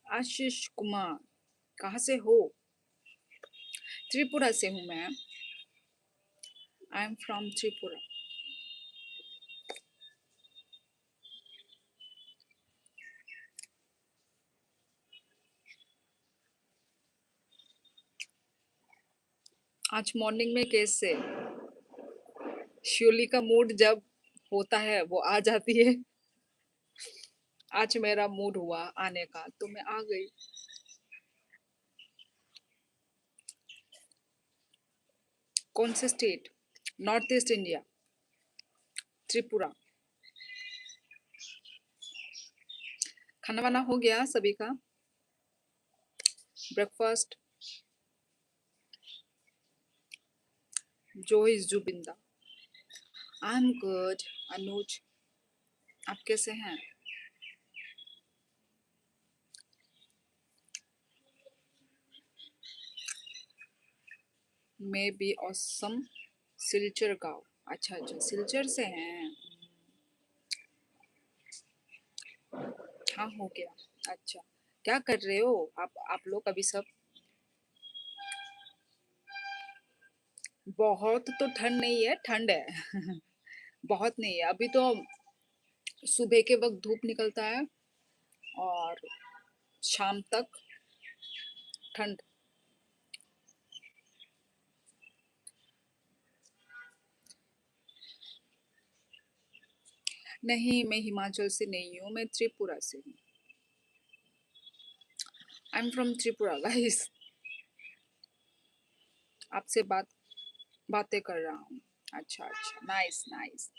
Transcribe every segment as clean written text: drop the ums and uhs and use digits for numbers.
आशीष कुमार, कहाँ से हो? त्रिपुरा से हूँ मैं। आई एम फ्रॉम त्रिपुरा। आज मॉर्निंग में कैसे? श्योली का मूड जब होता है वो आ जाती है। आज मेरा मूड हुआ आने का तो मैं आ गई। कौन से state? North east India, Tripura. खाना वाना हो गया सभी का? ब्रेकफास्ट? जो इज जुबिंदा। I am good. अनुज, आप कैसे हैं? मैं भी ऑसम। सिलचर गांव। अच्छा अच्छा, सिलचर से हैं। हाँ, हो गया। अच्छा, क्या कर रहे हो आप लोग अभी सब? बहुत तो ठंड नहीं है, ठंड है। बहुत नहीं है अभी तो। सुबह के वक्त धूप निकलता है और शाम तक ठंड। नहीं, मैं हिमाचल से नहीं हूँ, मैं त्रिपुरा से हूँ। आई एम फ्रॉम त्रिपुरा गाइस। आपसे बातें कर रहा हूँ। अच्छा अच्छा, नाइस नाइस।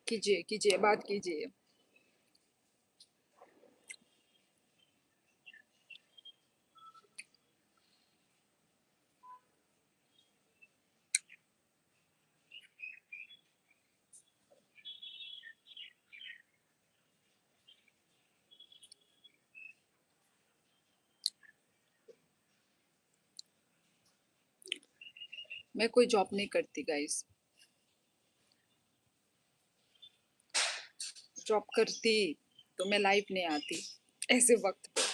कीजिए कीजिए, बात कीजिए। मैं कोई जॉब नहीं करती गाइस। जॉब करती तो मैं लाइव नहीं आती ऐसे वक्त पे।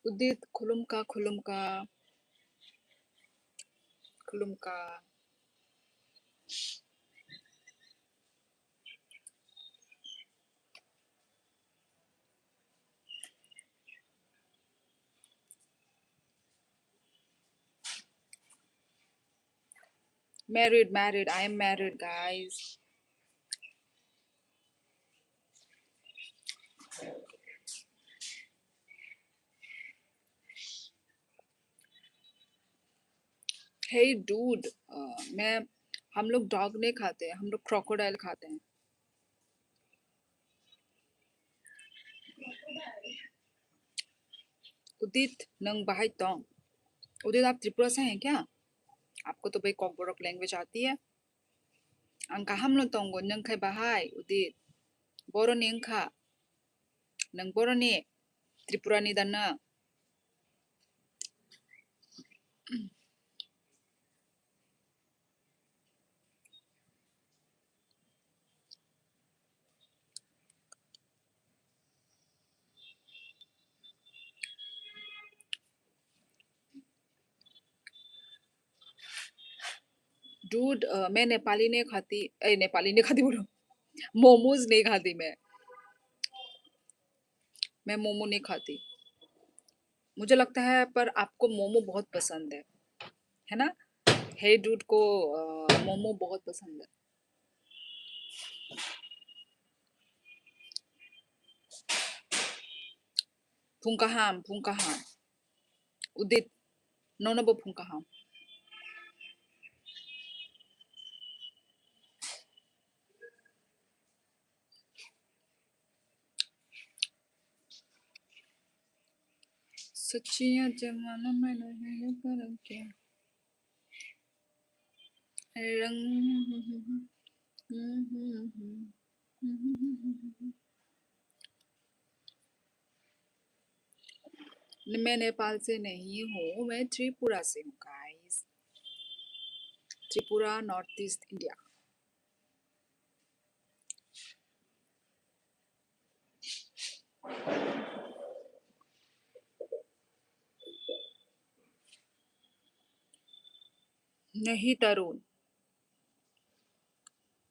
उदित, खुलुमका खुलुमका खुलुमका। Married, married. I am married, guys. Hey, dude. मैं हम लोग डॉग नहीं खाते, हम लोग क्रोकोडाइल खाते हैं। उदित, नंग बाहाई तोंग। उदित, आप त्रिपुरा से हैं क्या? आपको तो भाई कॉकबोरक लैंग्वेज आती है। अंका हम लोग तोंगो नंग खाई बाहाई उदित। बोरो निंग खा। नंग बोरो नि। त्रिपुरा नि दाना। डूड, मैं नेपाली नहीं खाती। नेपाली नहीं खाती बोलो। मोमोज नहीं खाती मैं। मैं मोमो नहीं खाती। मुझे लगता है पर आपको मोमो बहुत पसंद है ना? हे डूड को मोमो बहुत पसंद है। फुंकाहाम फुंकाहाम। उदित, नोनोबो फुंकाहाम। सच्चिया जमाना में नहीं कर क्या। रंग मैं नेपाल से नहीं हूँ, मैं त्रिपुरा से हूँ guys. Tripura, north east India. नहीं तरुण,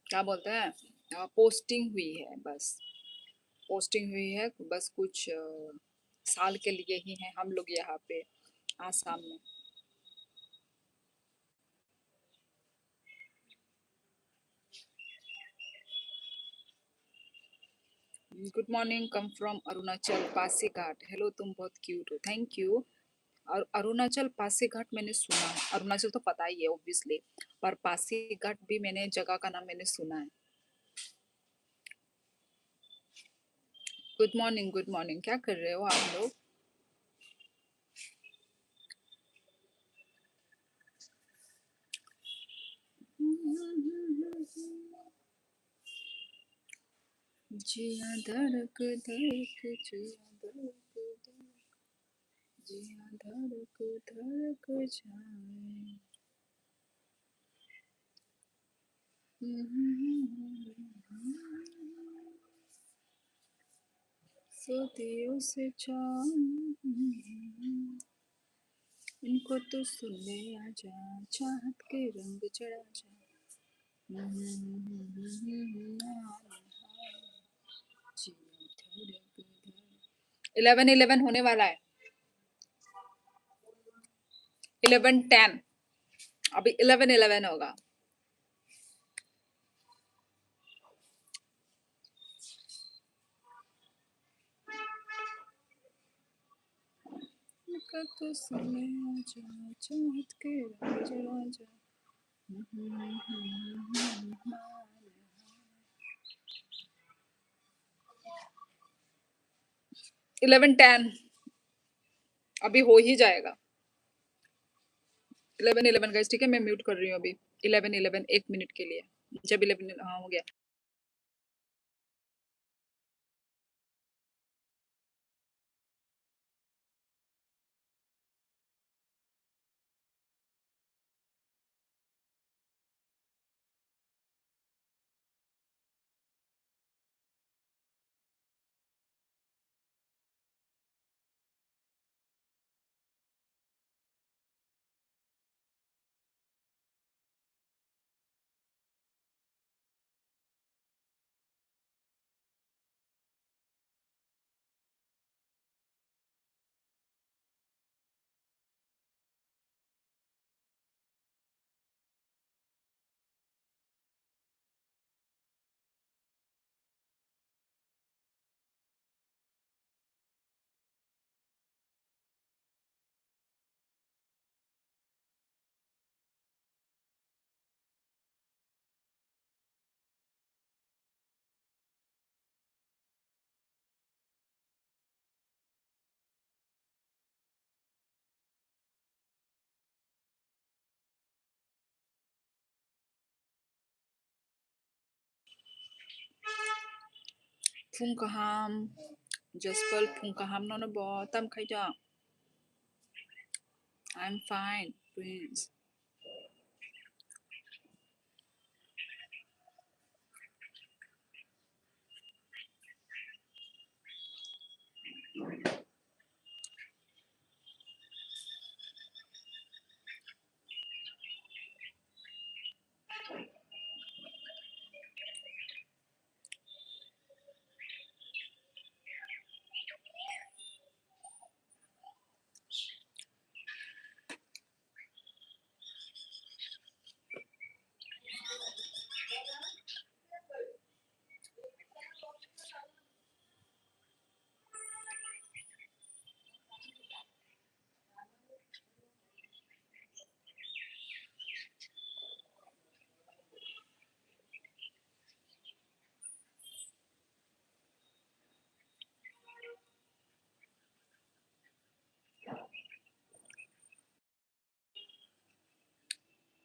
क्या बोलते हैं, पोस्टिंग हुई है बस। पोस्टिंग हुई है बस, कुछ साल के लिए ही हैं हम लोग यहाँ पे आसाम में। Good morning, come from Arunachal Pasighat. Hello, तुम बहुत क्यूट हो, थैंक यू। और अरुणाचल पासीघाट मैंने सुना है, अरुणाचल तो पता ही है ऑब्वियसली, पर पासीघाट भी मैंने जगह का नाम मैंने सुना है। गुड मॉर्निंग, क्या कर रहे हो आप लोग? जिया धड़क धड़क, जिया धड़क धड़क, जिया धड़क धड़क जाए। सोतियों से चांद, इनको तो सुन ले आजा, चाहत के रंग चढ़ा जा। 11:11 होने वाला है, 11:10, अभी 11:11 होगा। इनको तो सुन ले आजा, चाहत के रंग चढ़ा जा। 11:10 अभी हो ही जाएगा। 11:11 गाइस, ठीक है, मैं म्यूट कर रही हूँ अभी। 11:11 एक मिनट के लिए, जब 11, हाँ हो गया। Funkaham, Jaspal Funkaham no bo tam khai ja. I'm fine, Prince.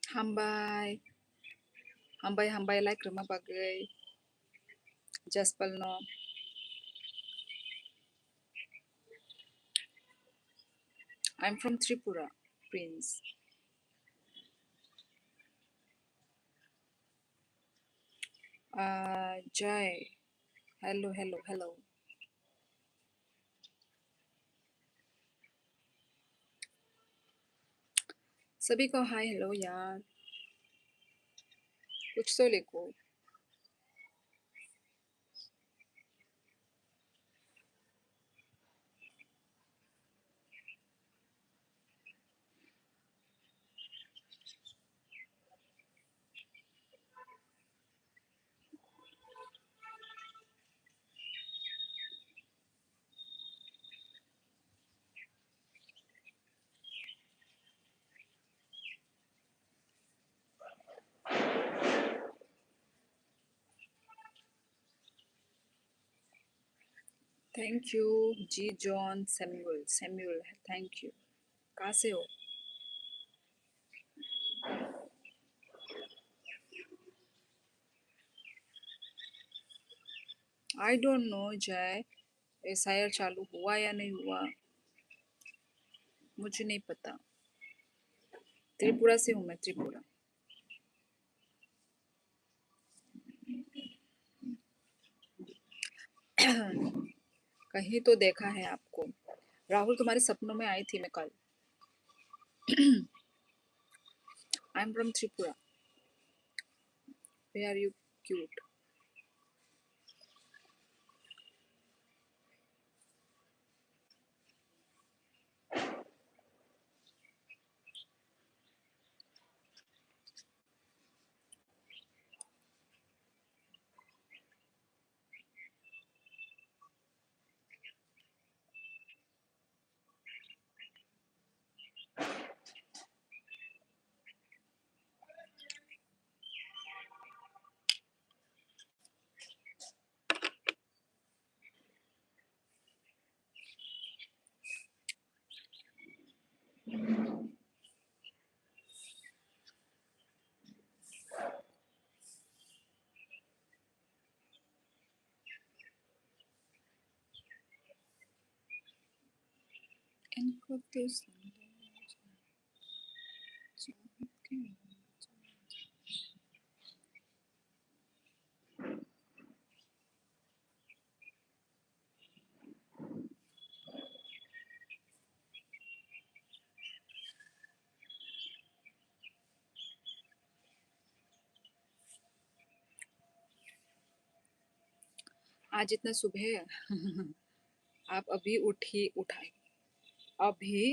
Hambai. Hambay like rumah bagay. Jaspal no. I'm from Tripura, Prince. Jai. Hello. सभी को हाय हेलो यार कुछ तो लिखो thank you ji John Samuel thank you कहाँ से हो I don't know जय एसआईआर चालू हुआ या नहीं हुआ मुझे नहीं पता त्रिपुरा से हूँ मैं त्रिपुरा कहीं तो देखा है आपको राहुल तुम्हारे सपनों में आई थी मैं कल I am from Tripura way are you cute इनको तो आज इतना सुबह आप अभी उठाए अभी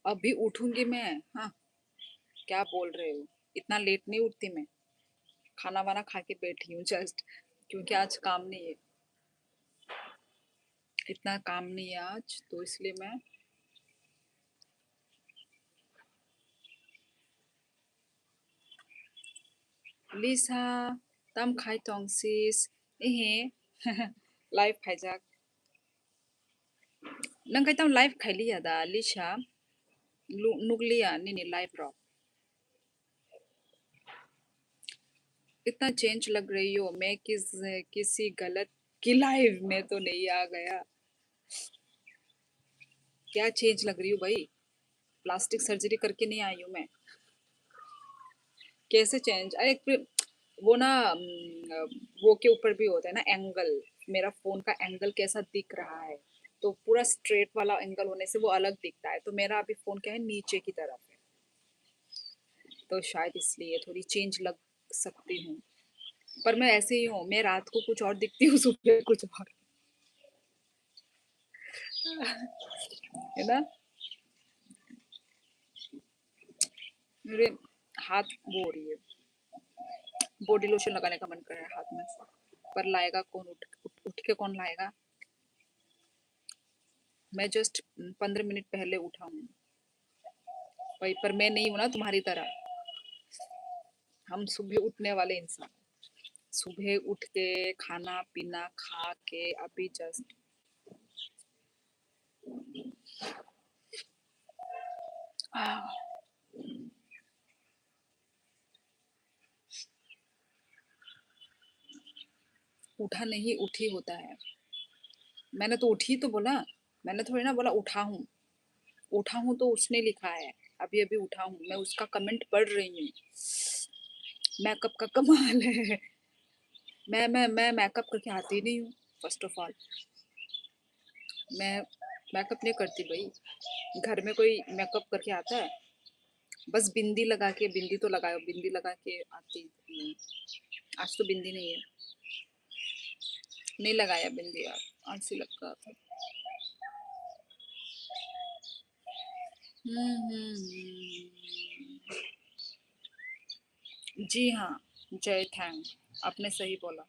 अभी उठूंगी मैं हाँ क्या बोल रहे हो इतना लेट नहीं उठती मैं खाना वाना खा के बैठी हूँ जस्ट क्योंकि आज काम नहीं है इतना काम नहीं है आज तो इसलिए मैं लिसा तम खाई tongsis ehe live खाइजाक नंग खाई तम live खाइली यादा लिसा नुगलिया निनी live रो इतना चेंज लग रही हो मैं किसी गलत की लाइव में तो नहीं आ गया क्या चेंज लग रही हूँ भाई प्लास्टिक सर्जरी करके नहीं आई हूँ मैं कैसे चेंज अरे वो ना वो के ऊपर भी होता है ना एंगल मेरा फोन का एंगल कैसा दिख रहा है तो पूरा स्ट्रेट वाला एंगल होने से वो अलग दिखता है तो मेरा अभी फोन क्या है नीचे की तरफ है तो शायद इसलिए थोड़ी चेंज लग सकती हूँ पर मैं ऐसे ही हूँ मैं रात को कुछ और दिखती हूँ सुबह कुछ और है ना मेरे हाथ वो हो रही है बॉडी लोशन लगाने का मन कर रहा है हाथ में पर लाएगा कौन उठ के कौन लाएगा मैं जस्ट 15 मिनट पहले उठा हूँ वही पर मैं नहीं हूँ ना तुम्हारी तरह हम सुबह उठने वाले इंसान सुबह उठ के खाना पीना खा के अभी जस्ट उठा नहीं उठी होता है। मैंने तो उठी तो बोला, मैंने थोड़ी ना बोला उठा हूँ। उठा हूँ तो उसने लिखा है, अभी अभी उठा हूँ, मैं उसका कमेंट पढ़ रही हूँ। मेकअप का कमाल है। मैं मेकअप करके आती नहीं हूँ। फर्स्ट ऑफ ऑल मैं मेकअप नहीं करती भाई। घर में कोई मेकअप करके आता है? बस बिंदी लगा के, बिंदी तो लगाओ, बिंदी लगा के आती हूँ। आज तो बिंदी नहीं है, नहीं लगाया बिंदी यार, आज से लग रहा था। जी हाँ, जय थैंक, आपने सही बोला।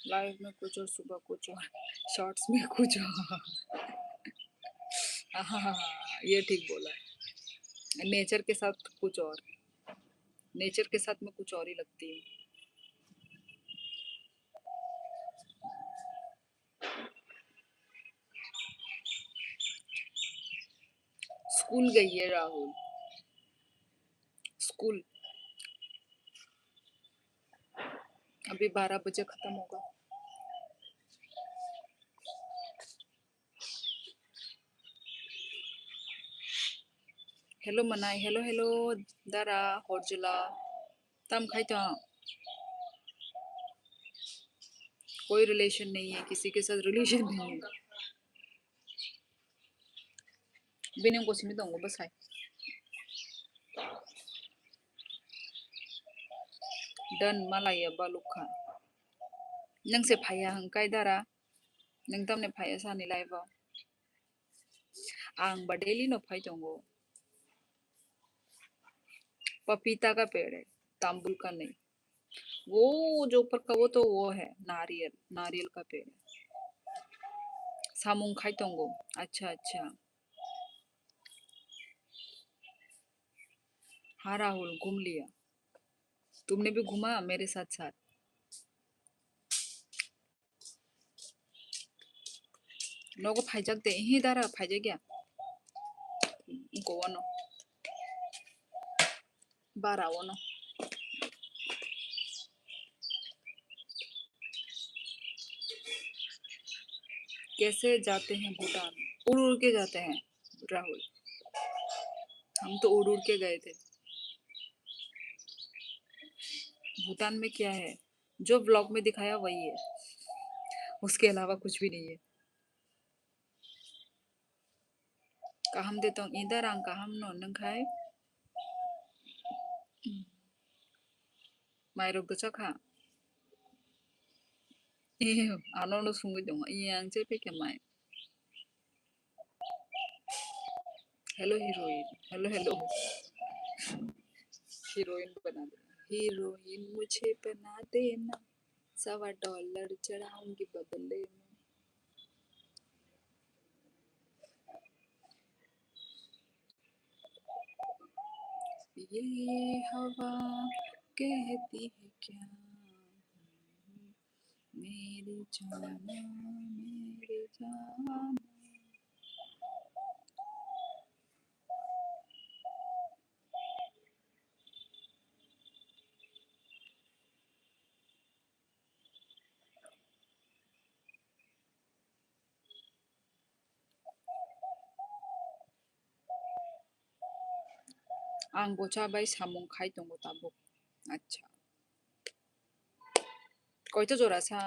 लाइव में कुछ और, सुबह कुछ और, शॉर्ट्स में कुछ और। हाँ, ये ठीक बोला। नेचर के साथ कुछ और, नेचर के साथ में कुछ और ही लगती है। स्कूल गई है राहुल, स्कूल अभी 12 बजे खत्म होगा। हेलो मनाई, हेलो हेलो दारा हरजुला, तम खाइता। कोई रिलेशन नहीं है, किसी के साथ रिलेशन नहीं है। बिना कोसी में दंगो बस है। डन मालाया बालुखा। नंग से फाया हंकाय दारा, नंग तमने फाया सानी लाइव। आंग बडेली नो फाई दंगो। पपीता का पेड़ है, तांबुल का नहीं। वो जो ऊपर का वो तो वो है नारियल, नारियल का पेड़ है। सामुंग खाई दंगो। अच्छा अच्छा। हाँ राहुल घूम लिया, तुमने भी घूमा मेरे साथ साथ। लोगो फाइजक दे ही दारा फाइजे गया। गोवनो बारा वनो। कैसे जाते हैं भूटान? उड़ उड़ के जाते हैं राहुल, हम तो उड़ उड़ के गए थे। भूटान में क्या है? जो ब्लॉग में दिखाया वही है, उसके अलावा कुछ भी नहीं है। कहम देता हूँ इधर आंग कहम नो नंग खाए मायरोग तो चखा। आनो नो सुंग दो ये आंग चे पे क्या my. Hello heroine, hello hello. Heroine बना देना, हीरोइन मुझे बना देना, $1.25 चढ़ाऊंगी बदले में। ये हवा कहती है क्या, मेरी जाना मेरी जाना। आं बोचा बाई सामुं खाई दंगो ताबो। अच्छा कोई तो जोरा सा।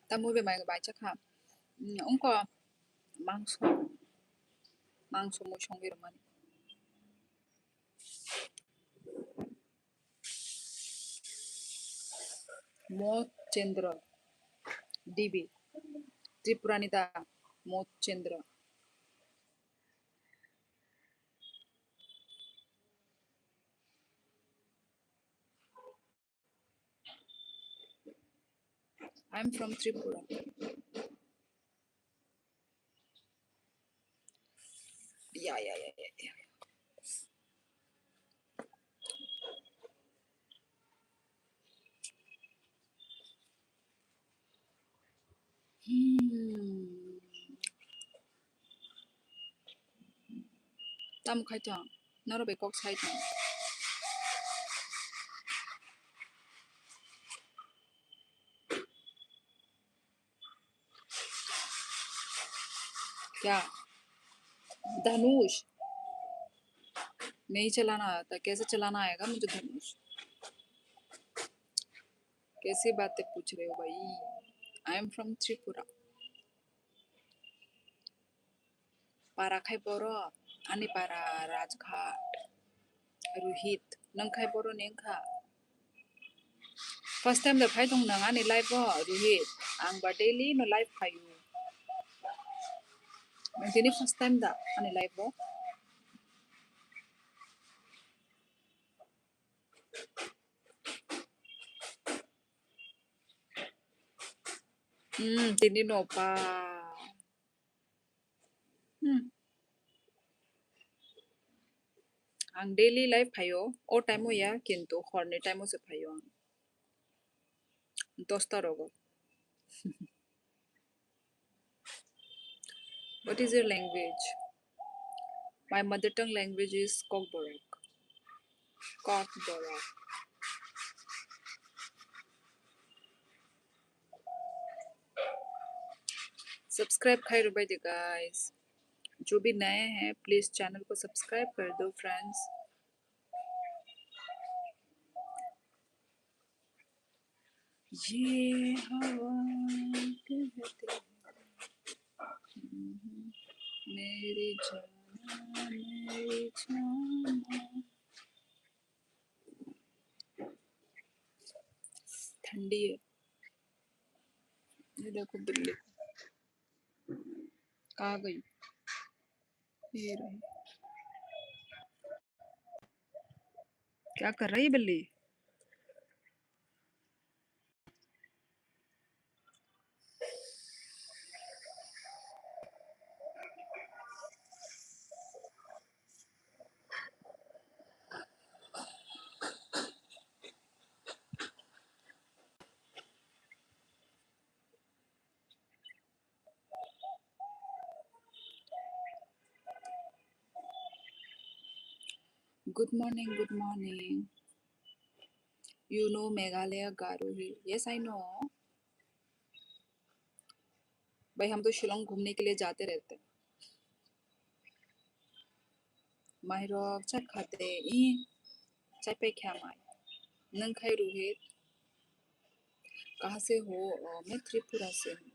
तामु बे माय बाय चखा। उनको मांसो, मांसो मु संगिरमानी। मोत चंद्र डीबी त्रिपुरानिता मोत चंद्र। I'm from Tripura. Yeah. Tam khai chang. Naro be kok chai chang. क्या धनुष नहीं चलाना आता कैसे चलाना आएगा मुझे धनुष कैसी बातें पूछ रहे हो भाई आई एम फ्रॉम त्रिपुरा पारा खाई बरो आनी पारा राजघाट रुहित नंग खाई बरो नेंखा फर्स्ट टाइम द फाइ दं नंग आनी लाइफ रुहित आं बा डेली नो लाइफ फायु दिनै फर्स्ट टाइम दा आनी लाइफ दिनै नो पा आं डेली लाइफ फायो ओ टाइम या किंतु हरनि टाइम से फायो आं 10टा रगो What is your language? My mother tongue language is Kokborok. Kokborok. Subscribe खाई रुपए दे गाइस जो भी नए हैं प्लीज चैनल को सब्सक्राइब कर दो फ्रेंड्स ये हवा कहते मेरी जाना मेरी जाना ठंडी है ये देखो बिल्ली कहाँ गई ये रही क्या कर रही है बिल्ली good morning you know Meghalaya Garo hill yes I no भाई हम तो शिलोंग घूमने के लिए जाते रहते हैं माहिरोक चाय खाते ई चाय पे क्या माई नंग खाई रोहित कहाँ से हो मैं त्रिपुरा से हूँ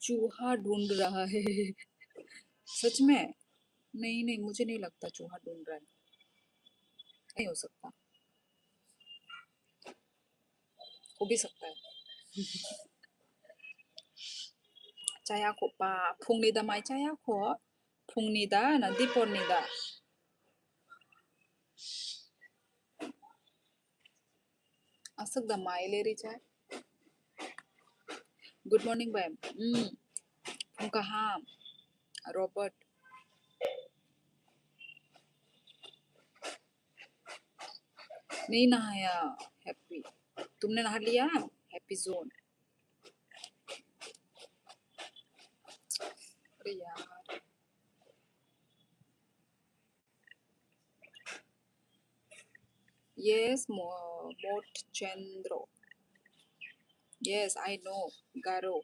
चूहा ढूंढ रहा है सच में नहीं मुझे नहीं लगता चूहा ढूंढ रहा है नहीं हो सकता हो भी सकता है 짜야코 빠 풍니다 마이 짜야코 풍니다 나 디포니다 असकदा माई लेरी चाय गुड मॉर्निंग बैम कहाँ रॉबर्ट नहीं नहाया हैप्पी तुमने नहा लिया हैप्पी जोन अरे यार यस मोट चंद्रो yes I know Garo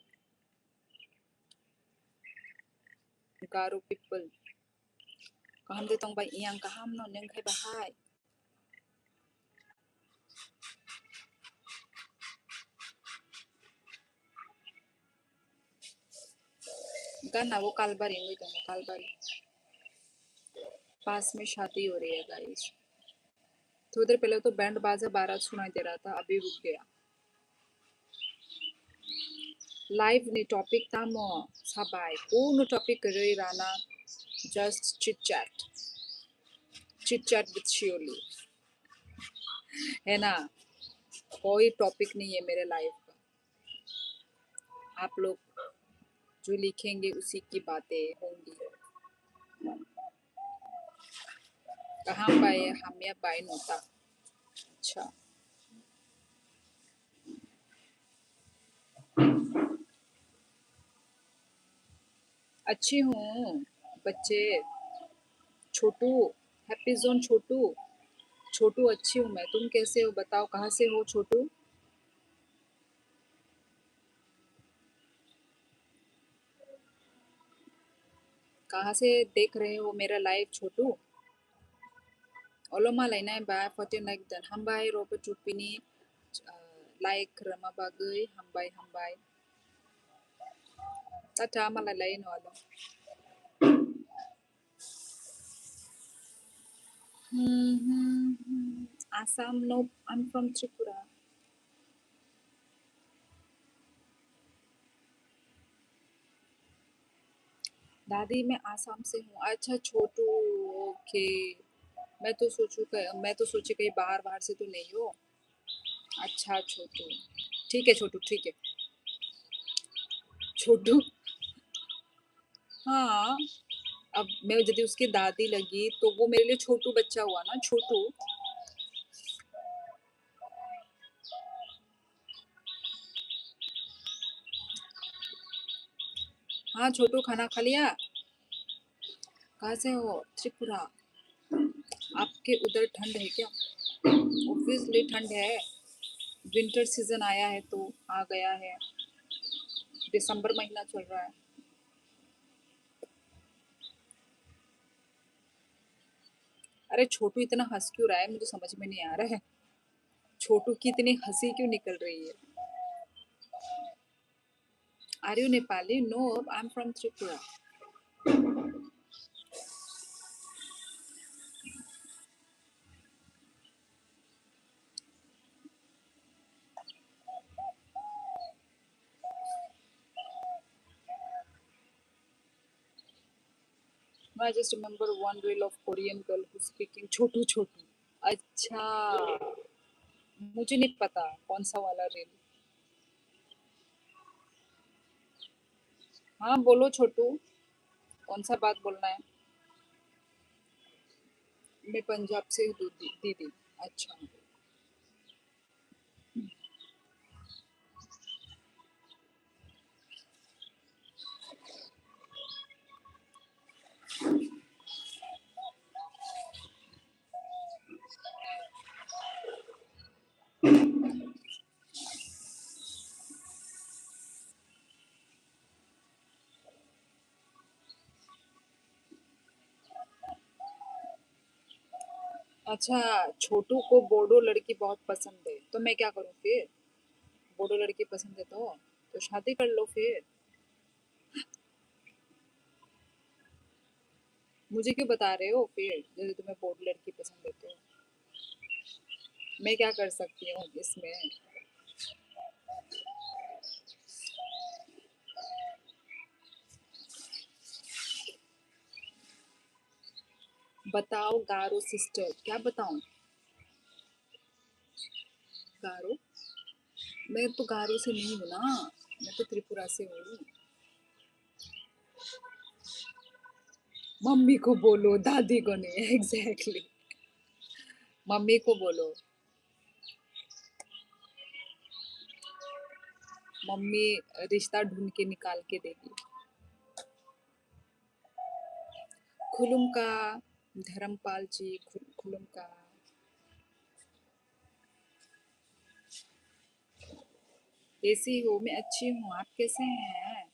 Garo people कहम दे तंग बाई इयांग कहम नो नेंग खाई बाहाय गाना वो कालबारी इंग दंग कालबारी पास में शादी हो रही है गाइस थोड़ी देर पहले तो बैंड बाजा बारात सुनाई दे रहा था अभी रुक गया लाइव ने टॉपिक था मो साबाई कोनो टॉपिक रही राना just chit chat with Shiyoli है ना, कोई टॉपिक नहीं है मेरे लाइफ का। आप लोग जो लिखेंगे उसी की बातें होंगी। कहाँ पाए हम या पाए नोता। अच्छा, अच्छी हूँ बच्चे। छोटू, हैप्पी जोन छोटू। छोटू अच्छी हूँ मैं, तुम कैसे हो बताओ, कहाँ से हो छोटू? कहाँ से देख रहे हो मेरा live Chhotu? Olo malaynay ba fotin like dan hambay roba chupini like rama bagay hambay tata malalay no alo. Assam, no, I'm from Tripura. दादी मैं आसाम से हूँ। अच्छा छोटू, ओके। मैं तो सोची कहीं बाहर बाहर से तो नहीं हो। अच्छा छोटू, ठीक है छोटू, ठीक है छोटू। हाँ, अब मैं यदि उसकी दादी लगी तो वो मेरे लिए छोटू बच्चा हुआ ना, छोटू। हाँ छोटू, खाना खा लिया? कहाँ से हो? त्रिपुरा। आपके उधर ठंड है क्या? ऑब्वियसली ठंड है। विंटर सीजन आया है तो आ गया है। दिसंबर महीना चल रहा है। अरे छोटू इतना हंस क्यों रहा है, मुझे समझ में नहीं आ रहा है। छोटू की इतनी हंसी क्यों निकल रही है? Are you Nepali? No, I am from Tripura. I just remember one reel of Korean girl who speaking Chhotu Chhotu. अच्छा, मुझे नहीं पता कौन सा वाला रील। हाँ बोलो छोटू, कौन सा बात बोलना है? मैं पंजाब से हूँ दीदी दीदी। अच्छा, अच्छा छोटू को बोडो लड़की बहुत पसंद है तो मैं क्या करूँ फिर? बोडो लड़की पसंद है तो शादी कर लो फिर। मुझे क्यों बता रहे हो फिर, यदि तुम्हें बोडो लड़की पसंद है तो मैं क्या कर सकती हूँ इसमें? बताओ गारो सिस्टर, क्या बताऊं? गारो? मैं तो गारो से नहीं हूँ ना, मैं तो त्रिपुरा से हूँ। मम्मी को बोलो, दादी को नहीं। एग्जैक्टली मम्मी को बोलो। मम्मी रिश्ता ढूंढ के निकाल के देगी। खुलुम का, धर्मपाल जी, खुलुम का। कैसी हो? मैं अच्छी हूँ, आप कैसे हैं?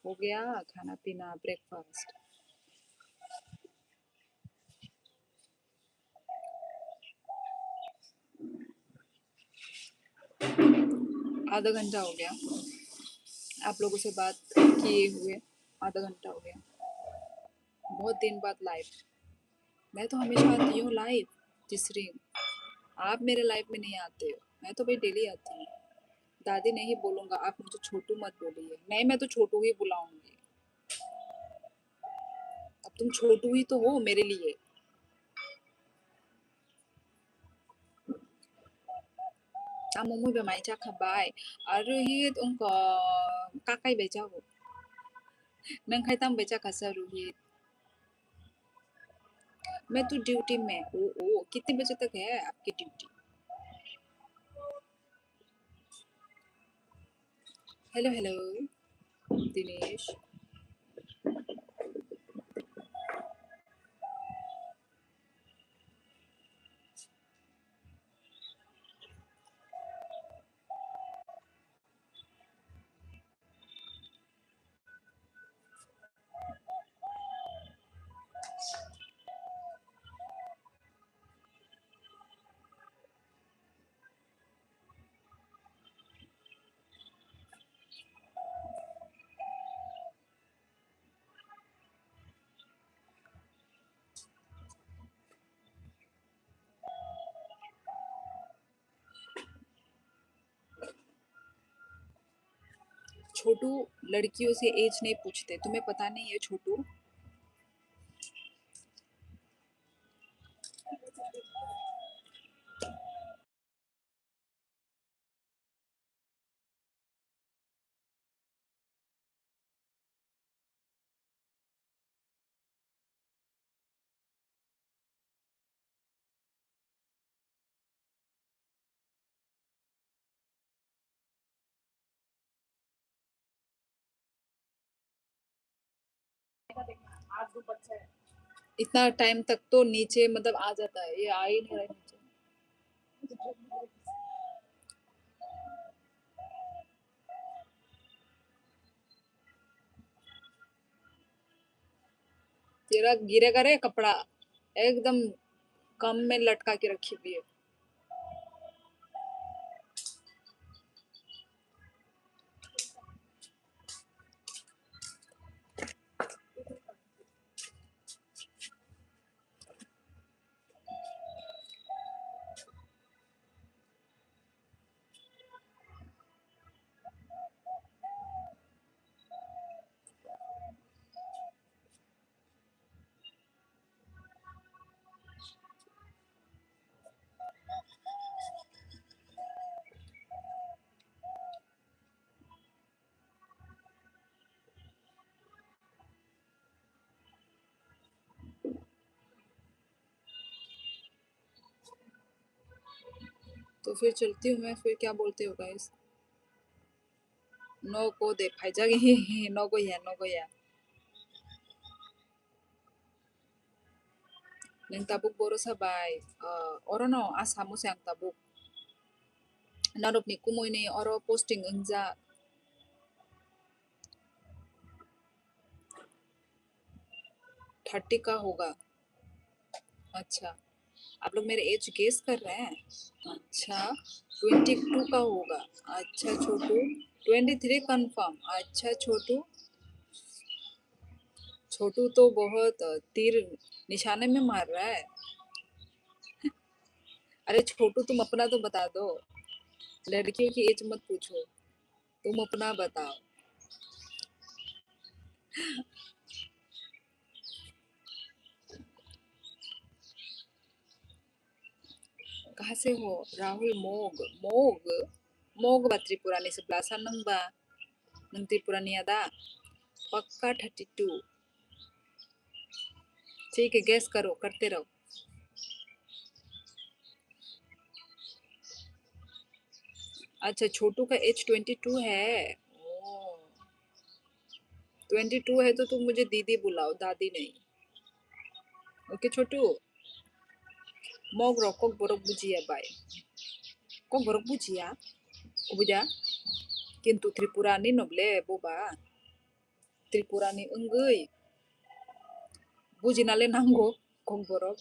हो गया खाना पीना, ब्रेकफास्ट? आधा घंटा हो गया आप लोगों से बात किए हुए। आधा घंटा हो गया, बहुत दिन बाद लाइव। मैं तो हमेशा आती हूँ लाइव तीसरी। आप मेरे लाइव में नहीं आते हो, मैं तो भाई डेली आती हूँ। दादी नहीं बोलूंगा, आप मुझे छोटू मत बोलिए। नहीं, मैं तो छोटू ही बुलाऊंगी। अब तुम छोटू ही तो हो मेरे लिए। Kamu mo bermain cakap Aruhit ungko kakai bejago. Nang khai tam beja kasa Ruhit. मैं तो ड्यूटी में ओ कितने बजे तक है आपकी duty? Hello hello Dinesh. Chhotu लड़कियों से एज नहीं पूछते, तुम्हें पता नहीं है छोटू? इतना टाइम तक तो नीचे मतलब आ जाता है, ये आ ही नहीं रहा है नीचे. तेरा गिरेगा रे कपड़ा, एकदम कम में लटका के रखी हुई है. तो फिर चलती हूँ मैं, फिर क्या बोलते हो गाइस? नो को दे भाईजागी नो को या नो को या. Nang tabuk boro sabay, oro no asamo siyang tabuk. Narop ni kumoy ni oro posting engja 30 का होगा. अच्छा, आप लोग मेरे एज गेस कर रहे हैं? अच्छा, 22 का होगा. अच्छा छोटू, 23 कंफर्म. अच्छा छोटू, छोटू तो बहुत तीर निशाने में मार रहा है. अरे छोटू तुम अपना तो बता दो, लड़कियों की एज मत पूछो, तुम अपना बताओ. कहाँ से हो? राहुल मोग, मोग, मोग बा त्रिपुरानी sebelah sana ba? Nang त्रिपुरानी ada? पक्का 32. ठीक है, गैस करो, करते रहो. अच्छा छोटू का एज 22 है. ओ 22 है तो तुम मुझे दीदी बुलाओ, दादी नहीं. ओके छोटू. मोग rokok borok bujiya bay. Kok borok bujiya? Ubuja? Kintu Tripurani noble boba. Tripurani enggui. Bujinale nango. Kok borok.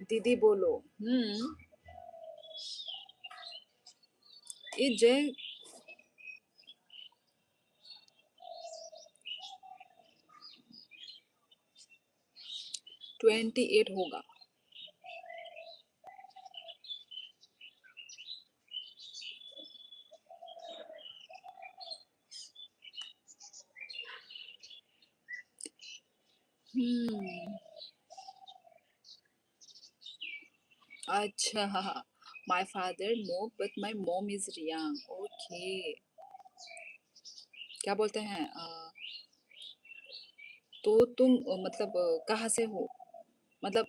दीदी बोलो. ये जय 28 होगा. अच्छा, my father no but my mom is Reang. Okay, क्या बोलते हैं तो तुम मतलब कहाँ से हो? मतलब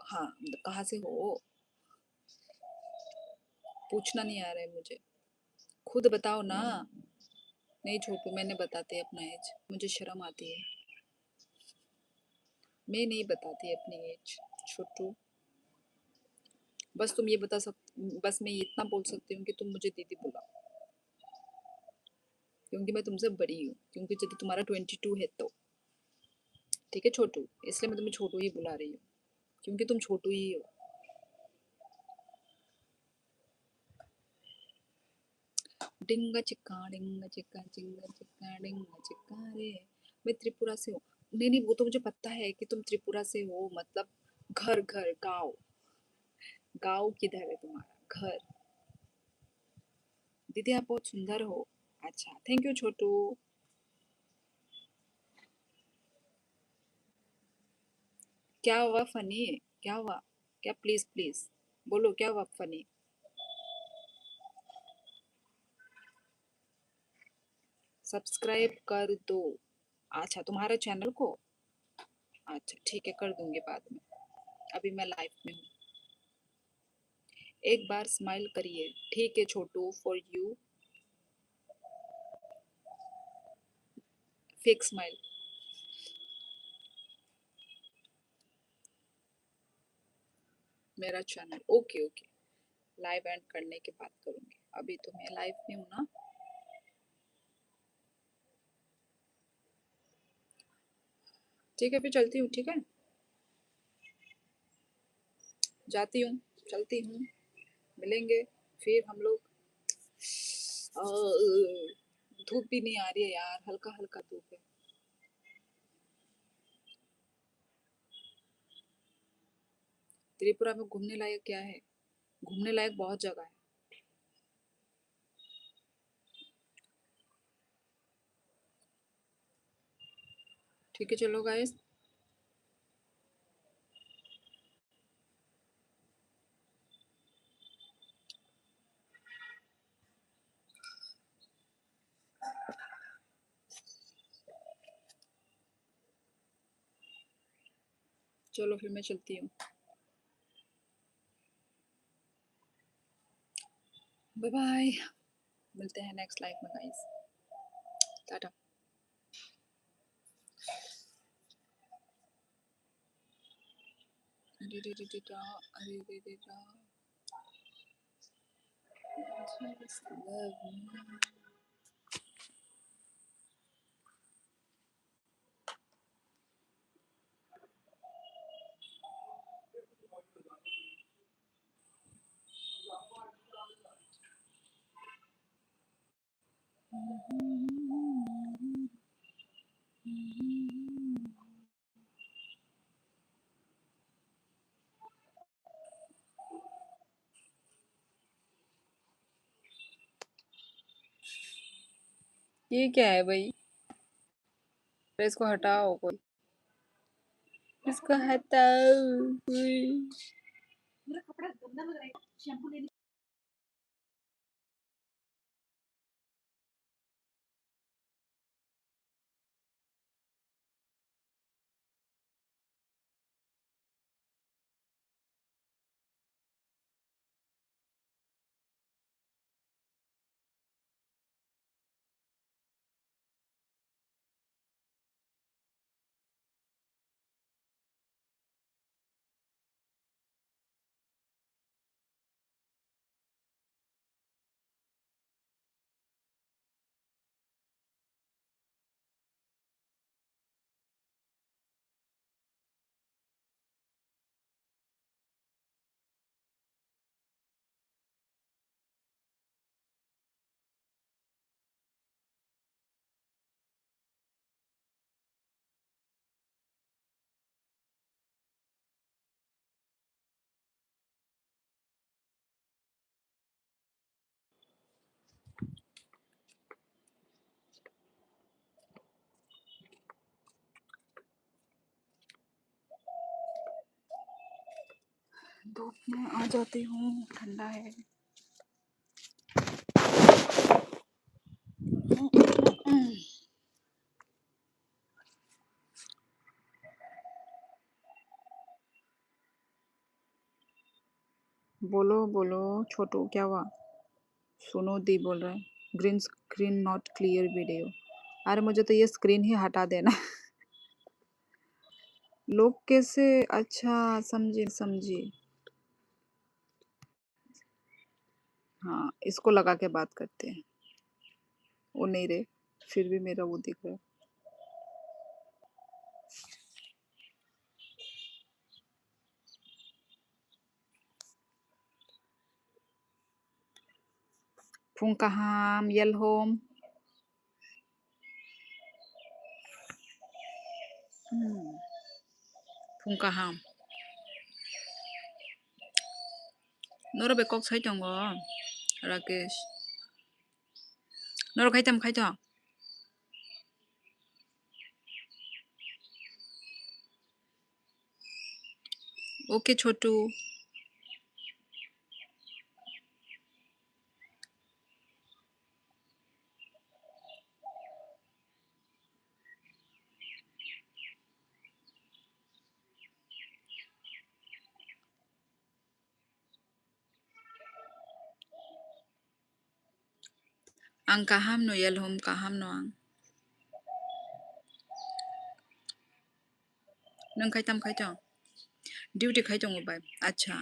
हाँ, मतलब कहाँ से हो? पूछना नहीं आ रहा है मुझे, खुद बताओ ना। नहीं छोटू, मैंने बताते अपना एज, मुझे शर्म आती है। मैं नहीं बताती अपनी एज छोटू। बस तुम ये बता सक बस मैं इतना बोल सकती हूँ कि तुम मुझे दीदी बुलाओ, क्योंकि मैं तुमसे बड़ी हूँ, क्योंकि यदि तुम्हारा 22 है तो। ठीक है छोटू, इसलिए मैं तुम्हें छोटू ही बुला रही हूँ, क्योंकि तुम छोटू ही हो। डिंगा चिक्का डिंगा चिक्का रे। मैं त्रिपुरा से हूँ। नहीं नहीं, वो तो मुझे पता है कि तुम त्रिपुरा से हो, मतलब घर घर गाँव। गाँव किधर है तुम्हारा घर? दीदी आप बहुत सुंदर हो। अच्छा, थैंक यू छोटू। क्या हुआ फनी? क्या हुआ? क्या, प्लीज प्लीज बोलो, क्या हुआ फनी? सब्सक्राइब कर दो। अच्छा, तुम्हारे चैनल को? अच्छा ठीक है, कर दूंगी बाद में। अभी मैं लाइव में हूँ। एक बार स्माइल करिए। ठीक है Chhotu, for you. Fake smile. मेरा channel, okay okay. Live end करने के बाद करूंगी, अभी तो मैं लाइव में हूँ ना। ठीक है, फिर चलती हूँ, ठीक है। जाती हूँ, चलती हूँ। मिलेंगे फिर हम लोग। अ, धूप भी नहीं आ रही है यार, हल्का हल्का धूप है। त्रिपुरा में घूमने लायक क्या है? घूमने लायक बहुत जगह है। ठीक है चलो गाइस। चलो फिर मैं चलती हूँ। Bye bye. मिलते हैं नेक्स्ट लाइफ में गाइस। टाटा। अरे रे रे रे रा, अरे रे रे रा। Just love me। ये क्या है भाई? अरे इसको हटाओ कोई। इसको हटाओ कोई। मैं आ जाती हूँ, ठंडा है। बोलो बोलो छोटू, क्या हुआ? सुनो दी बोल रहा है green screen not clear video. अरे मुझे तो ये स्क्रीन ही हटा देना। लोग कैसे? अच्छा, समझी समझी। हाँ, इसको लगा के बात करते हैं। वो नहीं रे, फिर भी मेरा वो दिख रहा है। Pungkaham, Yelhom. Pungkaham. 너로 배꼽 살던 거, 라케시. 너로 가이탐 가이탐. Okay Chhotu. ang kaham no Yelhom kaham no ang. नंग खाइतम खाइतम ड्यूटी खाइतम बाय अच्छा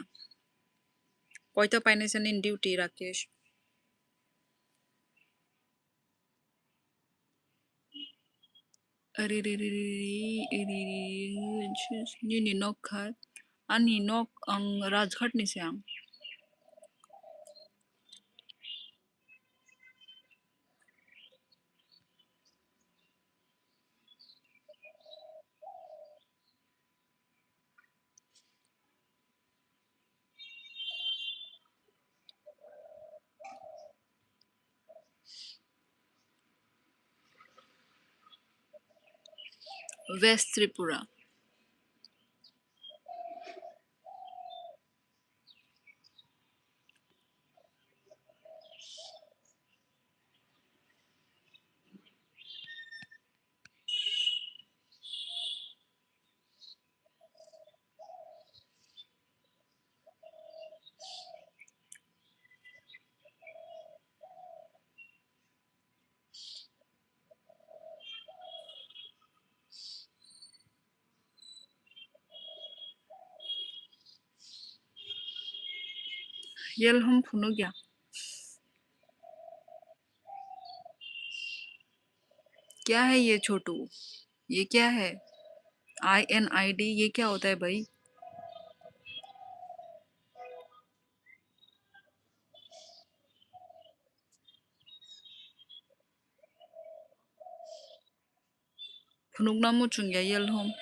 कोई पाइने से इन ड्यूटी राकेश अरे रे रे रे नी नोक खार अनि नोक अंग राजघाट नि से आंग वेस्ट त्रिपुरा Yelhom फुनु गया क्या है ये छोटू ये क्या है INID ये क्या होता है भाई फुनुगनामु चुंग्या Yelhom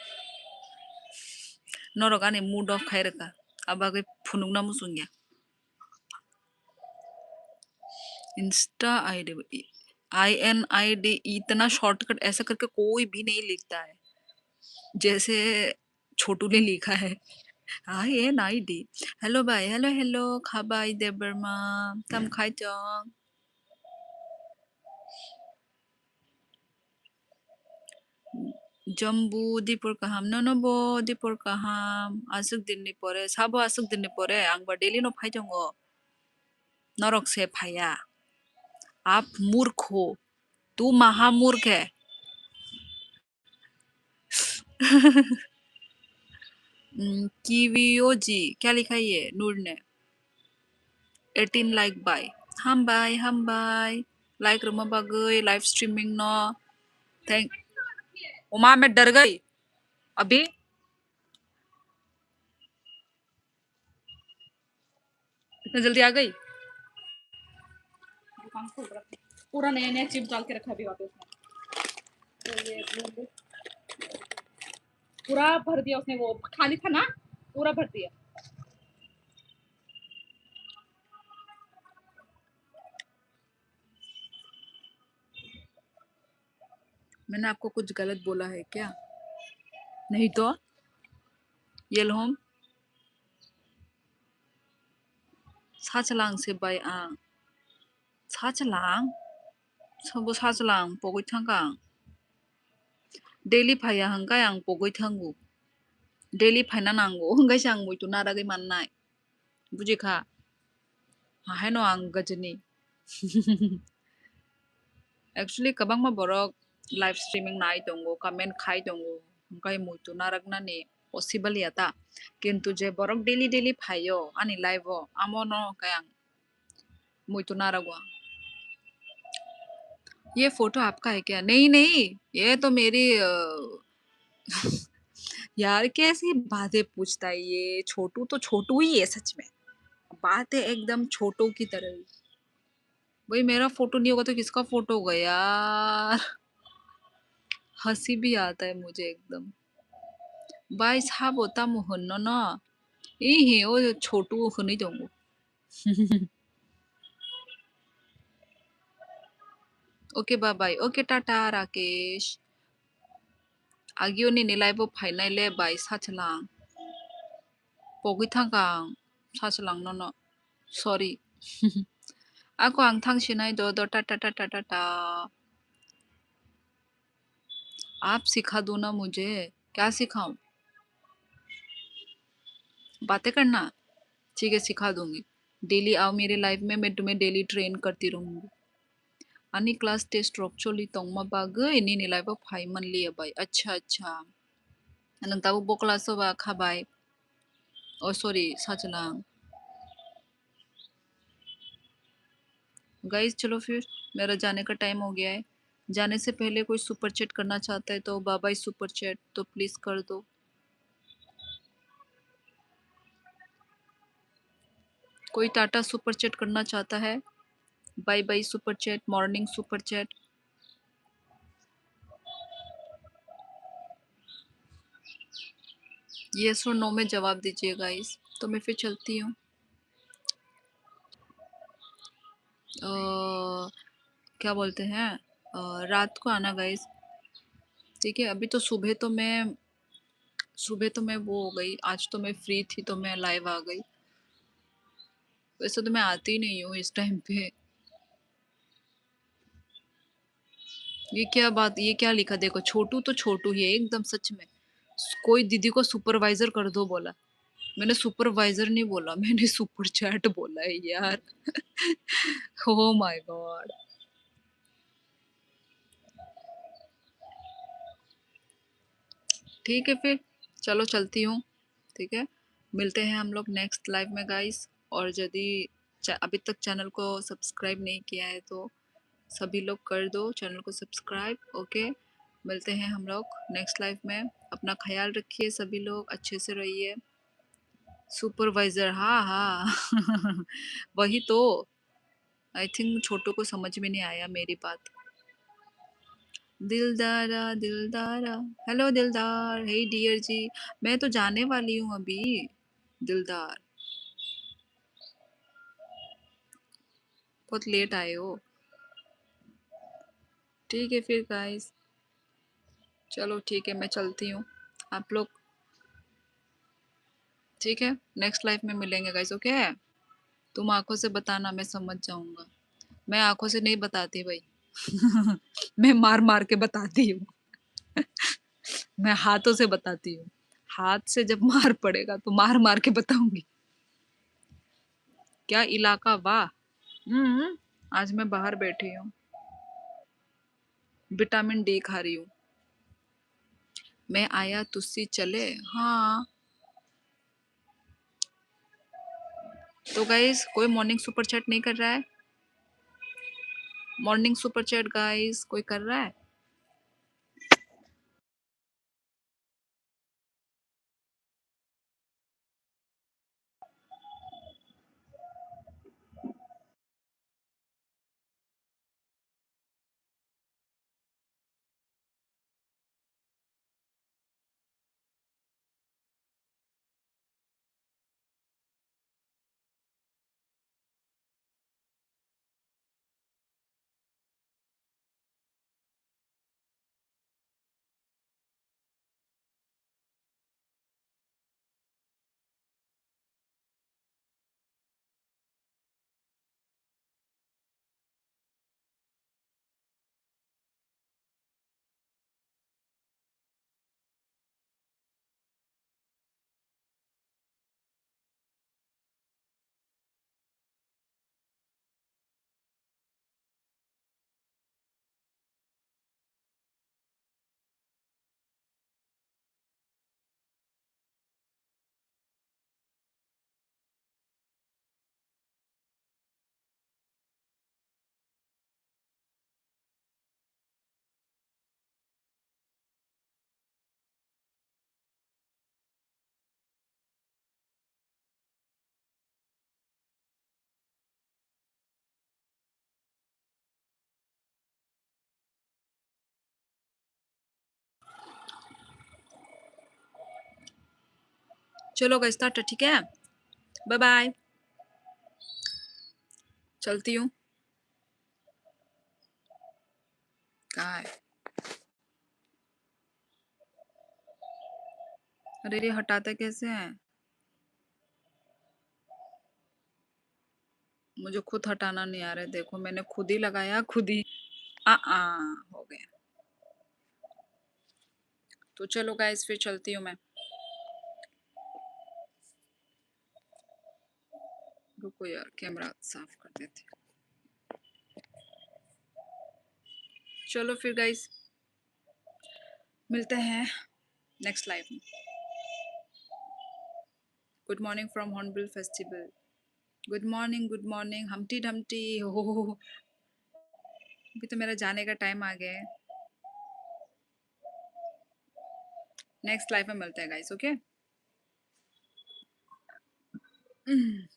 नरगाने मूड ऑफ खाई रखा अब आगे फुनुगनामु चुंग्या इंस्टा आईडी INID इतना शॉर्टकट ऐसा करके कोई भी नहीं लिखता है जैसे छोटू ने लिखा है INID हेलो भाई हेलो हेलो खाबाई देबर्मा तम खाई चोंग जम्बू दिपुर काहाम ननबो दिपुर काहाम आसुक दिननि परे साबो आसुक दिननि परे आंबा डेली नो फाई दंगो नरक से फाया आप मूर्ख हो तू महामूर्ख है कीवियोजी क्या लिखा है ये नूर ने 18 लाइक बाय हम बाय लाइक रमा बागई live streaming no thank Uma मैं डर गई अभी इतना जल्दी आ गई दुकान खोल रखी पूरा नया नया चिप डाल के रखा भी वापस में तो ये पूरा भर दिया उसने वो खाली था ना पूरा भर दिया मैंने आपको कुछ गलत बोला है क्या नहीं तो Yelhom 사슬랑 세바이 앙 사슬랑 서부 사슬랑 보고 탕강 데일리 파야 한가양 보고 탕구 डेली फाइना नांगौ होनगासिनो आं मैथ' नाराखै माननाय बुजिखा हाहायन' आं गजनी एक्चुअली कबांमा बरक लाइव स्ट्रीमिंग नाय दंगो कमेंट खाय दंगो ओंखाय मैथ' नाराकनानि पसिबल याता किंतु जे बरक डेली डेली फायो आनि लाइव आमोनो काय आं मैथ' नारागवा ये फोटो आपका है क्या नहीं नहीं ये तो मेरी यार कैसी बातें पूछता है ये छोटू तो छोटू ही है सच में बात है एकदम छोटू की तरह ही भाई मेरा फोटो नहीं होगा तो किसका फोटो होगा यार हंसी भी आता है मुझे एकदम भाई साहब होता मोहन ना ये वो छोटू नहीं दूंगा okay bye bye okay tata Rakesh आगियोनि निलायबो फाइनाइले बाय साचलां पगैथांगां साचलां न सॉरी Ako ang थांसिनाय दो टाटा टाटा टाटा आप सिखा दो ना मुझे क्या सिखाऊं बातें करना ठीक है सिखा दूंगी डेली आओ मेरे लाइफ में मैं तुम्हें डेली ट्रेन करती रहूंगी अनि क्लास टेस्ट रक्चुअली तंगमा बागै नि लाइफ फाइ मनलिया बाय अच्छा अच्छा नोंताबो ब क्लास बा खाबाय ओ सॉरी साचलां गाइस चलो फिर मेरा जाने का टाइम हो गया है जाने से पहले कोई सुपर चैट करना चाहता है तो बाय बाय सुपर चैट तो प्लीज कर दो कोई टाटा सुपर चैट करना चाहता है bye bye super chat morning super chat yes और नो में जवाब दीजिए गाइस तो मैं फिर चलती हूँ क्या बोलते हैं रात को आना गाइस ठीक है अभी तो सुबह तो मैं वो हो गई आज तो मैं फ्री थी तो मैं लाइव आ गई वैसे तो मैं आती नहीं हूँ इस टाइम पे ये क्या बात ये क्या लिखा देखो छोटू तो छोटू ही है एकदम सच में कोई दीदी को सुपरवाइजर कर दो बोला मैंने सुपरवाइजर नहीं बोला मैंने सुपर चैट बोला है यार ओ माय गॉड ठीक है फिर चलो चलती हूँ ठीक है मिलते हैं हम लोग नेक्स्ट लाइव में गाइस और यदि अभी तक चैनल को सब्सक्राइब नहीं किया है तो सभी लोग कर दो चैनल को सब्सक्राइब ओके मिलते हैं हम लोग नेक्स्ट लाइव में अपना ख्याल रखिए सभी लोग अच्छे से रहिए सुपरवाइजर हाँ हाँ वही तो आई थिंक छोटू को समझ में नहीं आया मेरी बात दिलदारा दिलदारा हेलो दिलदार हे डियर जी मैं तो जाने वाली हूँ अभी दिलदार बहुत लेट आए हो ठीक है फिर गाइस चलो ठीक है मैं चलती हूँ आप लोग ठीक है नेक्स्ट लाइफ में मिलेंगे गाइस ओके तुम आंखों से बताना मैं समझ जाऊंगा मैं आंखों से नहीं बताती भाई मैं मार मार के बताती हूँ मैं हाथों से बताती हूँ हाथ से जब मार पड़ेगा तो मार मार के बताऊंगी क्या इलाका वाह आज मैं बाहर बैठी हूँ विटामिन डी खा रही हूँ मैं आया तुस्सी चले हाँ तो गाइस कोई मॉर्निंग सुपर चैट नहीं कर रहा है मॉर्निंग सुपर चैट गाइस कोई कर रहा है चलो गाइस स्टार्ट, ठीक है, बाय बाय, चलती हूँ। कहाँ है? अरे ये हटाते कैसे हैं? मुझे खुद हटाना नहीं आ रहा है। देखो मैंने खुद ही लगाया, खुद ही हो गया। तो चलो गाइस फिर चलती हूँ मैं। रुको यार, कैमरा साफ कर देते। चलो फिर गाइस मिलते हैं नेक्स्ट लाइव में। Good morning from hornbill festival. Good morning Humpty Dumpty. हो अभी तो मेरा जाने का टाइम आ गया है। नेक्स्ट लाइफ में मिलते हैं गाइस, ओके।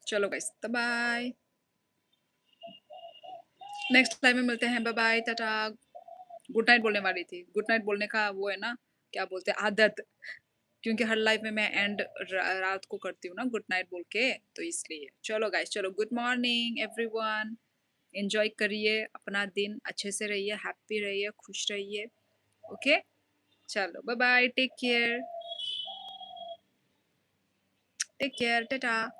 चलो गाइस बाय, नेक्स्ट लाइफ में मिलते हैं, bye bye, tata. Good night बोलने वाली थी, गुड नाइट बोलने का वो है ना, क्या बोलते हैं, आदत, क्योंकि हर लाइफ में मैं एंड रात को करती हूँ ना गुड नाइट बोल के, तो इसलिए। चलो गाइस, चलो गुड मॉर्निंग एवरीवन, एंजॉय करिए अपना दिन, अच्छे से रहिए, हैप्पी रहिए, खुश रहिए, ओके। चलो bye bye, take care, Tata.